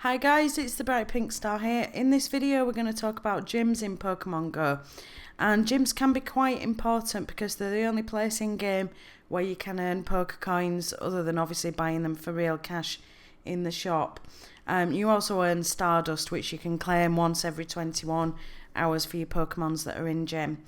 Hi guys, it's the Brightpinkstar here. In this video we're going to talk about gyms in Pokemon Go. And gyms can be quite important because they're the only place in game where you can earn Pokecoins other than obviously buying them for real cash in the shop. You also earn Stardust, which you can claim once every 21 hours for your Pokemons that are in gym.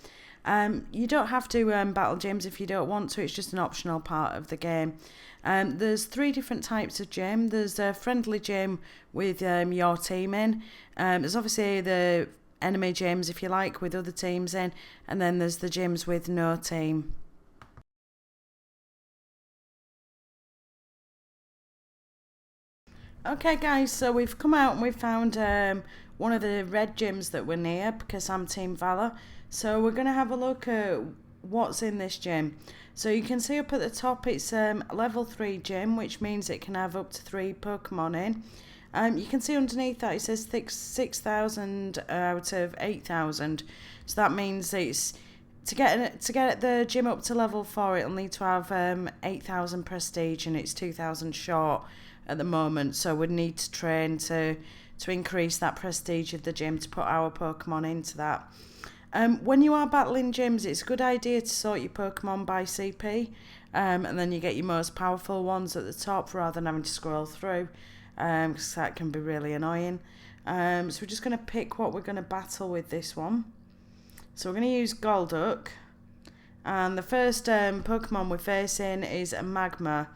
You don't have to battle gyms if you don't want to, it's just an optional part of the game. There's 3 different types of gym. There's a friendly gym with your team in. There's obviously the enemy gyms, if you like, with other teams in. And then there's the gyms with no team. Okay guys, so we've come out and we've found one of the red gyms that we're near because I'm Team Valor. So we're going to have a look at what's in this gym. So you can see up at the top it's a level 3 gym, which means it can have up to 3 Pokemon in. You can see underneath that it says 6,000 out of 8,000. So that means it's to get the gym up to level 4, it'll need to have 8,000 prestige and it's 2,000 short at the moment. So we'd need to train to increase that prestige of the gym to put our Pokemon into that. When you are battling gyms, it's a good idea to sort your Pokemon by CP, and then you get your most powerful ones at the top rather than having to scroll through, because that can be really annoying. So we're just going to pick what we're going to battle with this one. So we're going to use Golduck, and the first Pokemon we're facing is a Magma.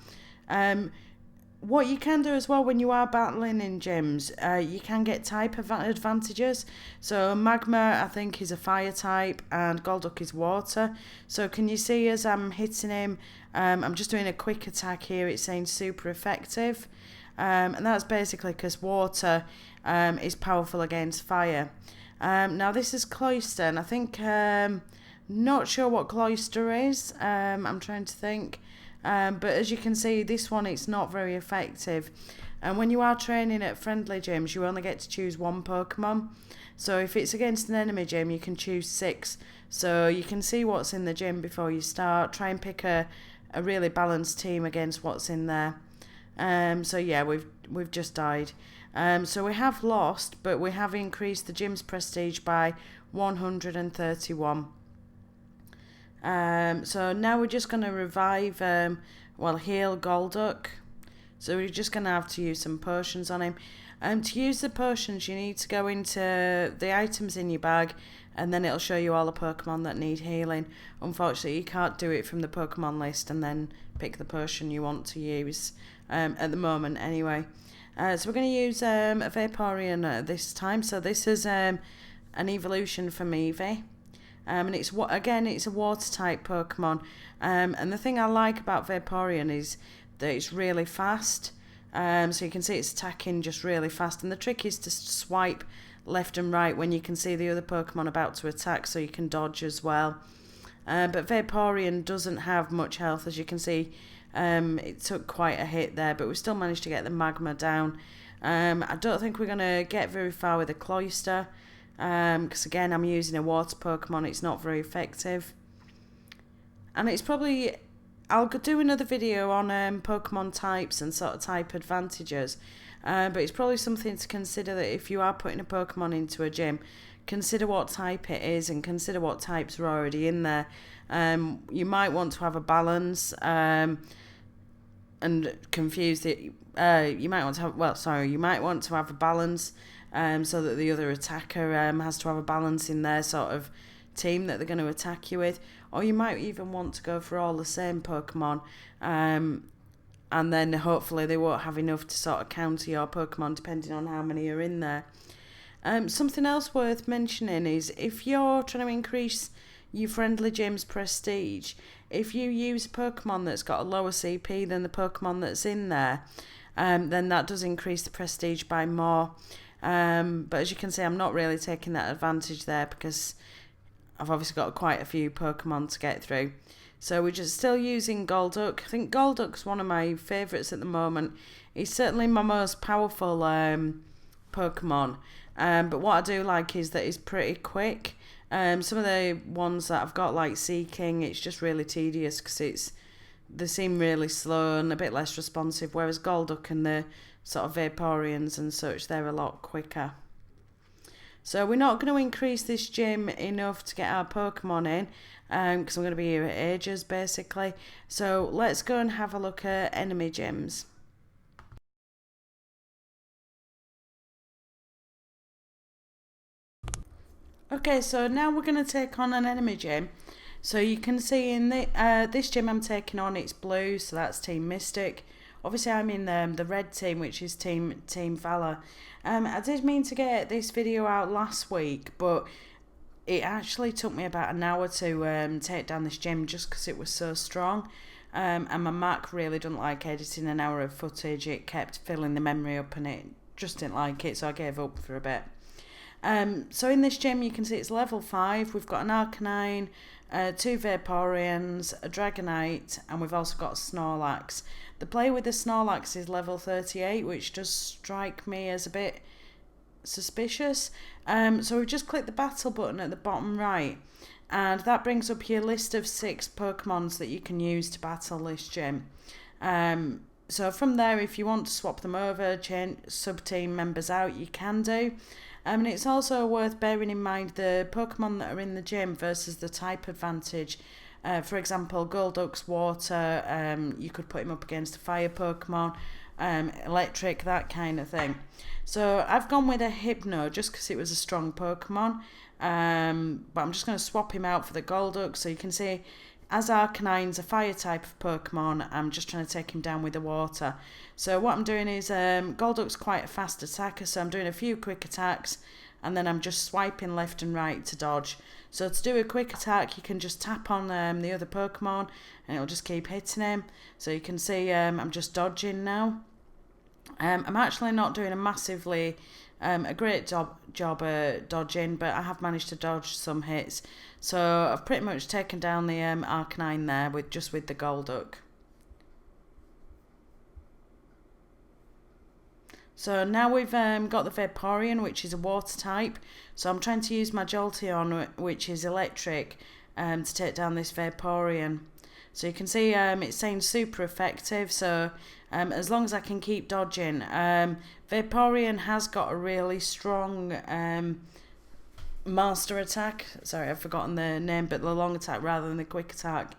What you can do as well when you are battling in gyms, you can get type advantages. So Magma, I think, is a fire type and Golduck is water. So can you see as I'm hitting him, I'm just doing a quick attack here, it's saying super effective. And that's basically because water is powerful against fire. Now this is Cloyster, and I think, not sure what Cloyster is, I'm trying to think. But as you can see, this one, it's not very effective. And when you are training at friendly gyms, you only get to choose 1 Pokemon. So if it's against an enemy gym, you can choose 6. So you can see what's in the gym before you start. Try and pick a really balanced team against what's in there. So yeah, we've just died. So we have lost, but we have increased the gym's prestige by 131. So now we're just going to revive, heal Golduck. So we're just going to have to use some potions on him. To use the potions, you need to go into the items in your bag, and then it'll show you all the Pokemon that need healing. Unfortunately, you can't do it from the Pokemon list and then pick the potion you want to use, at the moment anyway. So we're going to use a Vaporeon this time. So this is an evolution from Eevee. And it's a water type Pokemon. And the thing I like about Vaporeon is that it's really fast. So you can see it's attacking just really fast. And the trick is to swipe left and right when you can see the other Pokemon about to attack, so you can dodge as well. But Vaporeon doesn't have much health, as you can see. It took quite a hit there, but we still managed to get the Magma down. I don't think we're going to get very far with the Cloyster. Because again, I'm using a water Pokemon, it's not very effective. And it's probably, I'll do another video on Pokemon types and sort of type advantages. But it's probably something to consider, that if you are putting a Pokemon into a gym, consider what type it is and consider what types are already in there. You might want to have a balance, and confuse it. You might want to have a balance. So that the other attacker has to have a balance in their sort of team that they're going to attack you with. Or you might even want to go for all the same Pokemon, and then hopefully they won't have enough to sort of counter your Pokemon depending on how many are in there. Something else worth mentioning is if you're trying to increase your friendly gym's prestige, if you use a Pokemon that's got a lower CP than the Pokemon that's in there, then that does increase the prestige by more. But as you can see, I'm not really taking that advantage there because I've obviously got quite a few Pokemon to get through. So we're just still using Golduck. I think Golduck's one of my favourites at the moment. He's certainly my most powerful Pokemon. But what I do like is that he's pretty quick. Some of the ones that I've got, like Sea King, it's just really tedious because they seem really slow and a bit less responsive, whereas Golduck and the sort of Vaporeons and such, they're a lot quicker. So we're not going to increase this gym enough to get our Pokemon in, because I'm going to be here at ages basically. So let's go and have a look at enemy gyms. Okay, so now we're going to take on an enemy gym. So you can see in this gym I'm taking on, it's blue, so that's Team Mystic. Obviously I'm in the red team, which is Team Valor. I did mean to get this video out last week, but it actually took me about an hour to take down this gym just because it was so strong. And my Mac really doesn't like editing an hour of footage. It kept filling the memory up and it just didn't like it, so I gave up for a bit. So in this gym you can see it's level 5. We've got an Arcanine, 2 Vaporeons, a Dragonite, and we've also got a Snorlax. The player with the Snorlax is level 38, which does strike me as a bit suspicious. So we've just clicked the battle button at the bottom right, and that brings up your list of 6 Pokemons that you can use to battle this gym. So from there, if you want to swap them over, change sub-team members out, you can do. And it's also worth bearing in mind the Pokemon that are in the gym versus the type advantage. For example, Golduck's water, you could put him up against a fire Pokemon, electric, that kind of thing. So I've gone with a Hypno just because it was a strong Pokemon. But I'm just going to swap him out for the Golduck. So you can see, as Arcanine's a fire type of Pokemon, I'm just trying to take him down with the water. So what I'm doing is, Golduck's quite a fast attacker, so I'm doing a few quick attacks, and then I'm just swiping left and right to dodge. So to do a quick attack, you can just tap on the other Pokemon, and it'll just keep hitting him. So you can see I'm just dodging now. I'm actually not doing a great job at dodging, but I have managed to dodge some hits. So I've pretty much taken down the Arcanine there with the Golduck. So now we've got the Vaporeon, which is a water type. So I'm trying to use my Jolteon, which is electric, to take down this Vaporeon. So you can see it's saying super effective, so as long as I can keep dodging. Vaporeon has got a really strong master attack. Sorry, I've forgotten the name, but the long attack rather than the quick attack.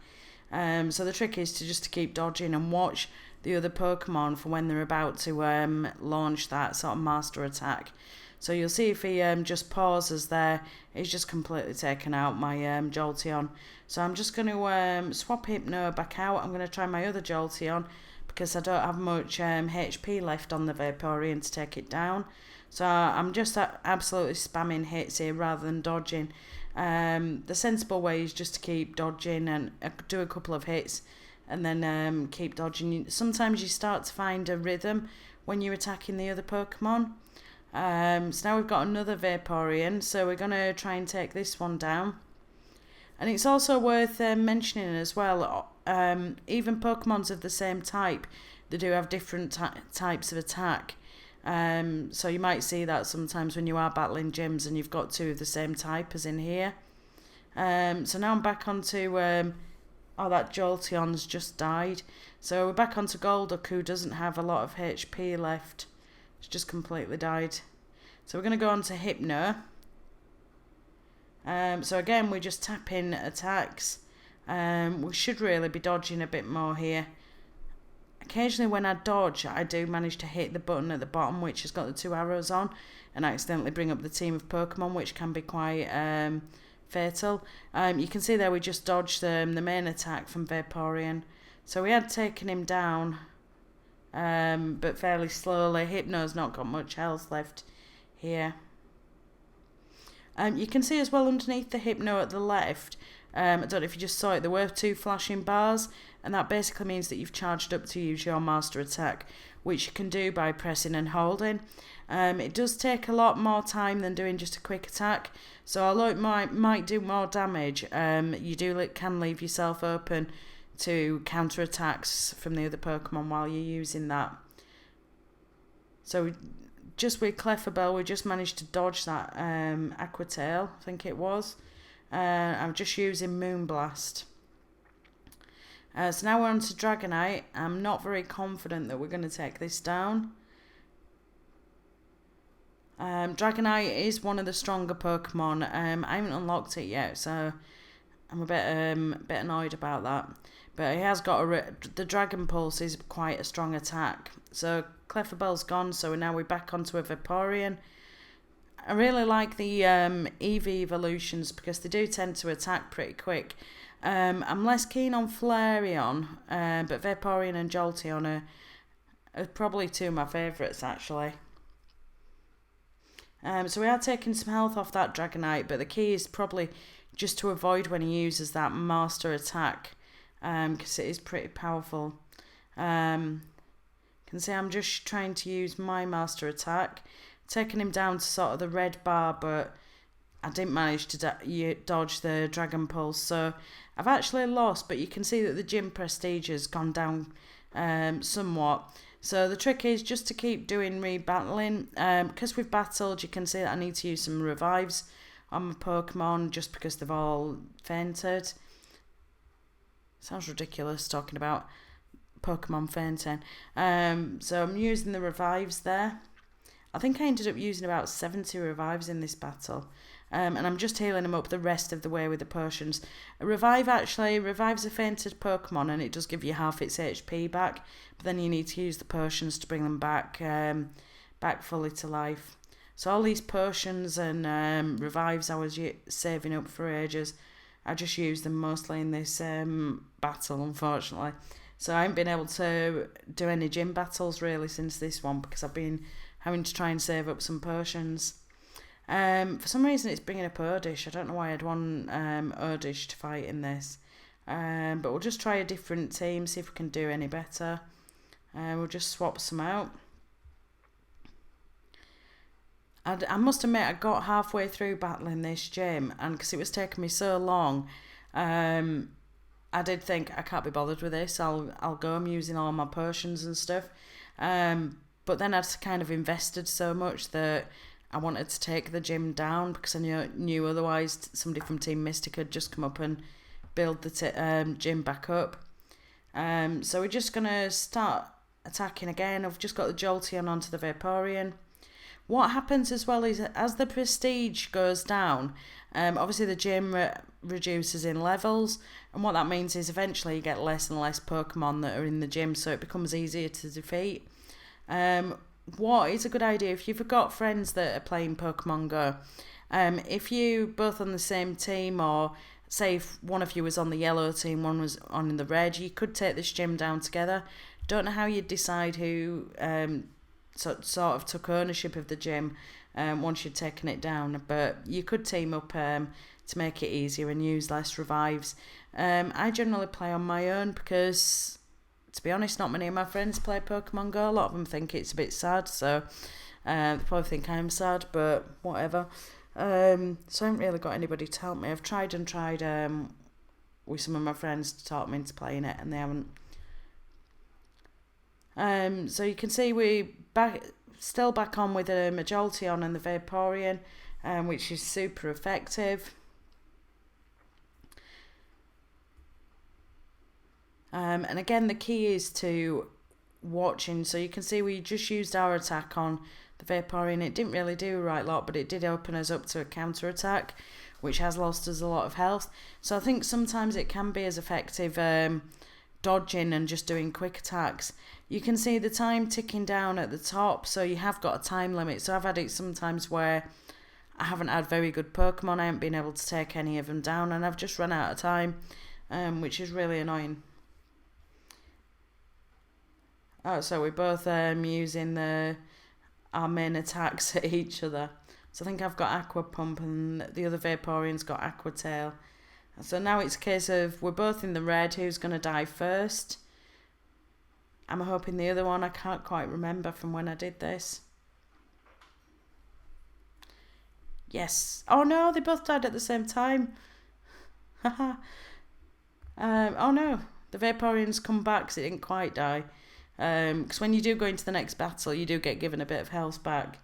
So the trick is to keep dodging and watch the other Pokemon for when they're about to launch that sort of master attack. So you'll see if he just pauses there, he's just completely taken out my Jolteon. So I'm just going to swap Hypno back out. I'm going to try my other Jolteon because I don't have much HP left on the Vaporeon to take it down. So I'm just absolutely spamming hits here rather than dodging. The sensible way is just to keep dodging and do a couple of hits and then keep dodging. Sometimes you start to find a rhythm when you're attacking the other Pokemon. So now we've got another Vaporeon, so we're going to try and take this one down. And it's also worth mentioning as well, even Pokemons of the same type, they do have different types of attack. So you might see that sometimes when you are battling gyms and you've got 2 of the same type as in here. So now I'm back onto... oh, that Jolteon's just died. So we're back onto Golduck, who doesn't have a lot of HP left. It's just completely died. So we're going to go on to Hypno. So again, we just tap in attacks. We should really be dodging a bit more here. Occasionally when I dodge, I do manage to hit the button at the bottom, which has got the 2 arrows on, and accidentally bring up the team of Pokemon, which can be quite fatal. You can see there we just dodged the main attack from Vaporeon. So we had taken him down, but fairly slowly. Hypno's not got much health left here. You can see as well underneath the Hypno at the left, I don't know if you just saw it, there were 2 flashing bars, and that basically means that you've charged up to use your master attack, which you can do by pressing and holding. It does take a lot more time than doing just a quick attack, so although it might do more damage, you can leave yourself open to counter attacks from the other Pokemon while you're using that. So just with Clefabelle, we just managed to dodge that Aqua Tail, I think it was. I'm just using Moonblast. So now we're on to Dragonite. I'm not very confident that we're going to take this down. Dragonite is one of the stronger Pokemon. I haven't unlocked it yet, so I'm a bit annoyed about that. But he has got the Dragon Pulse is quite a strong attack. So Clefabell's gone, so now we're back onto a Vaporeon. I really like the EV evolutions because they do tend to attack pretty quick. I'm less keen on Flareon, but Vaporeon and Jolteon are probably two of my favourites actually. So we are taking some health off that Dragonite, but the key is probably just to avoid when he uses that master attack, because it is pretty powerful. Can see I'm just trying to use my master attack, taking him down to sort of the red bar, but I didn't manage to dodge the Dragon Pulse, so I've actually lost, but you can see that the gym prestige has gone down somewhat. So the trick is just to keep doing rebattling. Because we've battled, you can see that I need to use some revives on my Pokemon just because they've all fainted. Sounds ridiculous talking about Pokemon fainting. So I'm using the revives there. I think I ended up using about 70 revives in this battle. And I'm just healing them up the rest of the way with the potions. A revive actually revives a fainted Pokemon and it does give you half its HP back. But then you need to use the potions to bring them back fully to life. So all these potions and revives I was saving up for ages, I just used them mostly in this battle, unfortunately. So I haven't been able to do any gym battles really since this one because I've been having to try and save up some potions. For some reason it's bringing up Oddish. I don't know why I'd want Oddish to fight in this. But we'll just try a different team, see if we can do any better. We'll just swap some out. I must admit I got halfway through battling this gym, and because it was taking me so long, I did think I can't be bothered with this. I'll go. I'm using all my potions and stuff. But then I'd kind of invested so much that I wanted to take the gym down because I knew otherwise somebody from Team Mystic had just come up and build the gym back up. So we're just going to start attacking again. I've just got the Jolteon onto the Vaporeon. What happens as well is as the prestige goes down, obviously the gym reduces in levels, and what that means is eventually you get less and less Pokemon that are in the gym, so it becomes easier to defeat. What is a good idea if you've got friends that are playing Pokemon Go, if you both on the same team, or say if one of you was on the yellow team, one was on the red, you could take this gym down together. Don't know how you'd decide who sort of took ownership of the gym once you'd taken it down, but you could team up to make it easier and use less revives. I generally play on my own because, to be honest, not many of my friends play Pokemon Go. A lot of them think it's a bit sad, so they probably think I'm sad, but whatever. So I haven't really got anybody to help me. I've tried with some of my friends to talk me into playing it, and they haven't. So you can see we still back on with a Jolteon and the Vaporeon, which is super effective. And again, the key is to watching. So you can see we just used our attack on the Vaporeon. It didn't really do a right lot, but it did open us up to a counter attack, which has lost us a lot of health. So I think sometimes it can be as effective dodging and just doing quick attacks. You can see the time ticking down at the top, so you have got a time limit. So I've had it sometimes where I haven't had very good Pokemon, I haven't been able to take any of them down, and I've just run out of time, which is really annoying. Oh, so we're both using our main attacks at each other. So I think I've got Aqua Pump and the other Vaporeon's got Aqua Tail. So now it's a case of we're both in the red, who's going to die first? I'm hoping the other one, I can't quite remember from when I did this. Yes. Oh no, they both died at the same time. Haha. Oh no, the Vaporeon's come back because it didn't quite die. Because when you do go into the next battle, you do get given a bit of health back,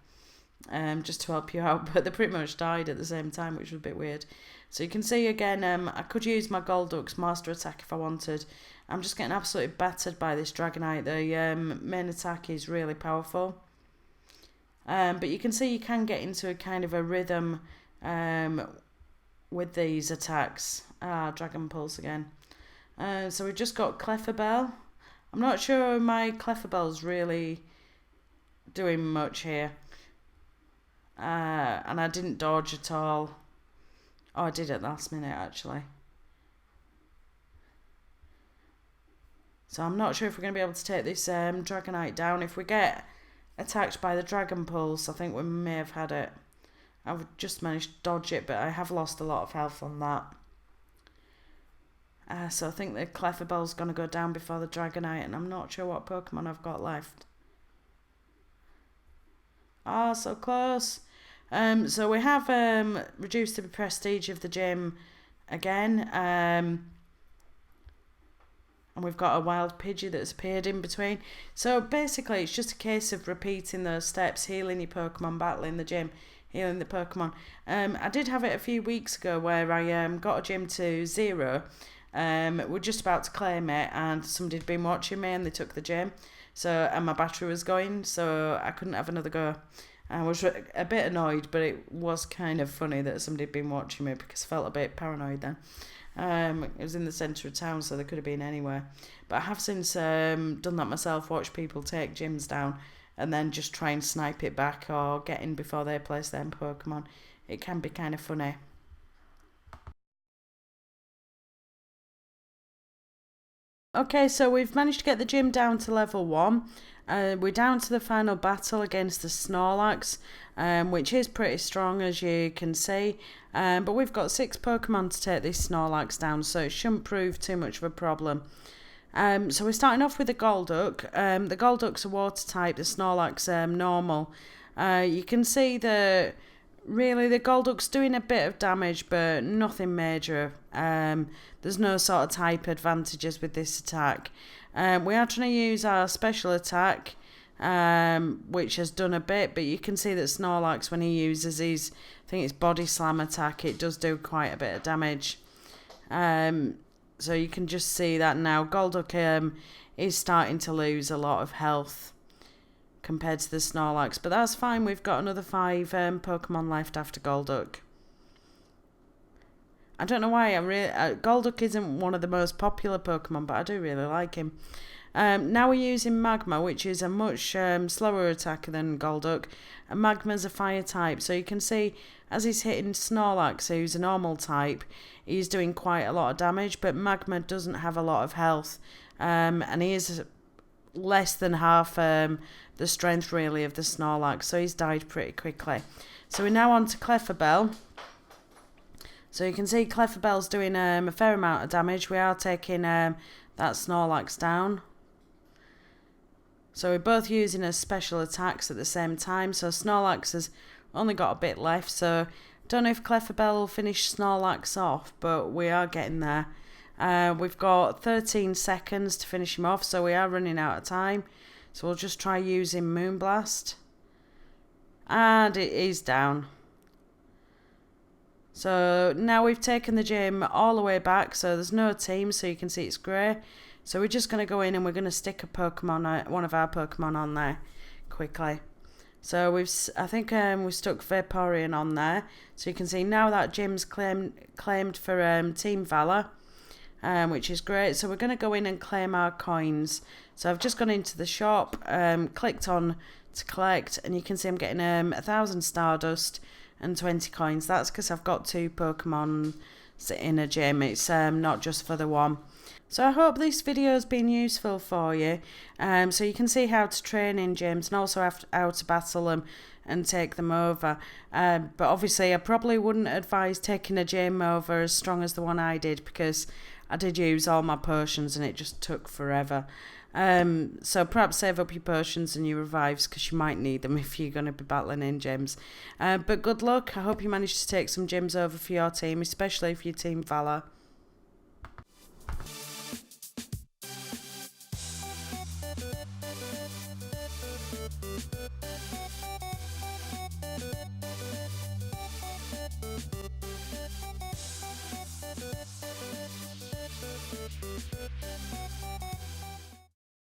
just to help you out, but they pretty much died at the same time, which was a bit weird. So you can see again, I could use my Golduck's master attack if I wanted. I'm just getting absolutely battered by this Dragonite. The main attack is really powerful. But you can see you can get into a kind of a rhythm with these attacks. Dragon Pulse again. So we've just got Clefabelle. I'm not sure my Clefabelle's really doing much here. And I didn't dodge at all. Oh, I did at the last minute actually. So I'm not sure if we're going to be able to take this Dragonite down. If we get attacked by the Dragon Pulse, I think we may have had it. I've just managed to dodge it, but I have lost a lot of health on that. So I think the Clefabelle's going to go down before the Dragonite, and I'm not sure what Pokemon I've got left. So close. So we have reduced the prestige of the gym again. And we've got a wild Pidgey that's appeared in between. So basically it's just a case of repeating those steps, healing your Pokemon, battling the gym, healing the Pokemon. I did have it a few weeks ago where I got a gym to 0. We're just about to claim it and somebody had been watching me and they took the gym. And my battery was going, so I couldn't have another go. I was a bit annoyed, but it was kind of funny that somebody had been watching me because I felt a bit paranoid then. It was in the centre of town, so they could have been anywhere. But I have since done that myself, watch people take gyms down and then just try and snipe it back or get in before they place their Pokemon. It can be kind of funny. Okay, so we've managed to get the gym down to level 1. We're down to the final battle against the Snorlax, which is pretty strong as you can see. But we've got 6 Pokemon to take this Snorlax down, so it shouldn't prove too much of a problem. So we're starting off with the Golduck. The Golduck's a water type, the Snorlax normal. You can see that really the Golduck's doing a bit of damage, but nothing major. There's no sort of type advantages with this attack. We are trying to use our special attack, which has done a bit, but you can see that Snorlax, when he uses his, I think it's body slam attack, it does do quite a bit of damage. So you can just see that now. Golduck is starting to lose a lot of health compared to the Snorlax, but that's fine. We've got another 5 Pokemon left after Golduck. I don't know why Golduck isn't one of the most popular Pokemon, but I do really like him. Now we're using Magma, which is a much slower attacker than Golduck. And Magma's a fire type, so you can see as he's hitting Snorlax, who's a normal type, he's doing quite a lot of damage, but Magma doesn't have a lot of health, and he is less than half the strength really of the Snorlax, so he's died pretty quickly. So we're now on to Clefabelle. So you can see Clefabelle's doing a fair amount of damage. We are taking that Snorlax down. So we're both using our special attacks at the same time. So Snorlax has only got a bit left. So don't know if Clefabelle will finish Snorlax off, but we are getting there. We've got 13 seconds to finish him off, so we are running out of time. So we'll just try using Moonblast. And it is down. So now we've taken the gym all the way back, so there's no team, so you can see it's grey. So we're just going to go in and we're going to stick a Pokemon, one of our Pokemon on there quickly. So we stuck Vaporeon on there. So you can see now that gym's claimed for Team Valor, which is great. So we're going to go in and claim our coins. So I've just gone into the shop, clicked on to collect, and you can see I'm getting 1,000 Stardust and 20 coins. That's because I've got 2 Pokemon in a gym. It's not just for the one. So I hope this video has been useful for you. So you can see how to train in gyms and also how to battle them and take them over. But obviously I probably wouldn't advise taking a gym over as strong as the one I did, because I did use all my potions and it just took forever. So perhaps save up your potions and your revives, because you might need them if you're going to be battling in gyms. But good luck. I hope you manage to take some gyms over for your team, especially if you're Team Valor.